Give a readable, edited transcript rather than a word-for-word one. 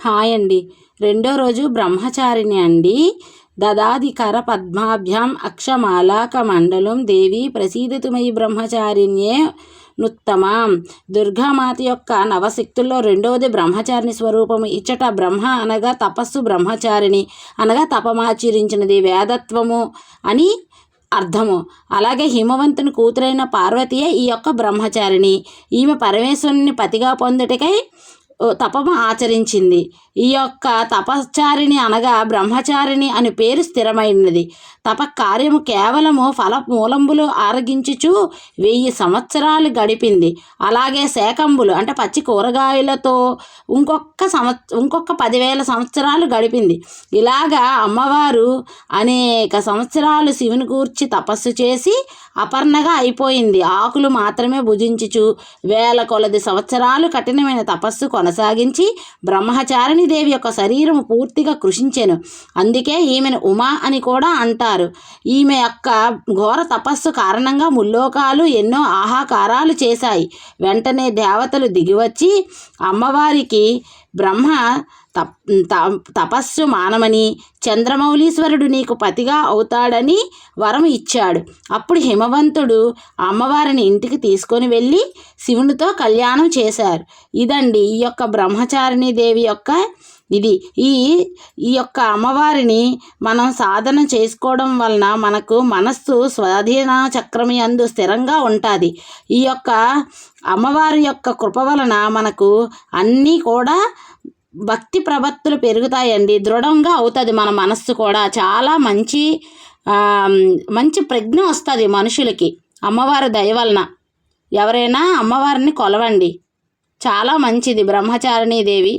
Hi అండి. రెండో రోజు బ్రహ్మచారిణి అండి. దదాధికర పద్మాభ్యాం అక్షమాలాకమండలం దేవి ప్రసీదతు మయి బ్రహ్మచారిణ్యే నుత్తమాం. దుర్గామాత యొక్క నవశక్తుల్లో రెండవది బ్రహ్మచారిణి స్వరూపము. ఇచ్చట బ్రహ్మ అనగా తపస్సు, బ్రహ్మచారిణి అనగా తపమాచరించినది, వేదత్వము అని అర్థము. అలాగే హిమవంతుని కూతురైన పార్వతియే ఈ యొక్క బ్రహ్మచారిణి. ఈమె పరమేశ్వరుని పతిగా పొందుటకై తపము ఆచరించింది. ఈ యొక్క తపశ్చారిణి అనగా బ్రహ్మచారిణి అని పేరు స్థిరమైనది. తప కార్యము కేవలము ఫల మూలంబులు ఆరగించుచు 1000 సంవత్సరాలు గడిపింది. అలాగే శాకంబులు అంటే పచ్చి కూరగాయలతో ఇంకొక 10,000 సంవత్సరాలు గడిపింది. ఇలాగా అమ్మవారు అనేక సంవత్సరాలు శివుని గూర్చి తపస్సు చేసి అపర్ణగా అయిపోయింది. ఆకులు మాత్రమే భుజించుచు వేల కొలది సంవత్సరాలు కఠినమైన తపస్సు కొనసాగించి బ్రహ్మచారిణి దేవి యొక్క శరీరము పూర్తిగా కృషించెను. అందుకే ఈమెను ఉమా అని కూడా అంటారు. ఈమె యొక్క ఘోర తపస్సు కారణంగా ముల్లోకాలు ఎన్నో ఆహాకారాలు చేశాయి. వెంటనే దేవతలు దిగివచ్చి అమ్మవారికి బ్రహ్మ తపస్సు మానమని, చంద్రమౌళీశ్వరుడు నీకు పతిగా అవుతాడని వరం ఇచ్చాడు. అప్పుడు హిమవంతుడు అమ్మవారిని ఇంటికి తీసుకొని వెళ్ళి శివునితో కళ్యాణం చేశారు. ఇదండి ఈ యొక్క బ్రహ్మచారిణి దేవి యొక్క ఈ యొక్క అమ్మవారిని మనం సాధన చేసుకోవడం వలన మనకు మనస్సు స్వాధీన చక్రమి యందు స్థిరంగా ఉంటుంది. ఈ యొక్క అమ్మవారి యొక్క కృప వలన మనకు అన్నీ కూడా భక్తి ప్రవత్తులు పెరుగుతాయండి. దృఢంగా అవుతుంది మన మనస్సు కూడా. చాలా మంచి ప్రజ్ఞ వస్తుంది మనుషులకి అమ్మవారి దయ వలన. ఎవరైనా అమ్మవారిని కొలవండి, చాలా మంచిది బ్రహ్మచారిణీ దేవి.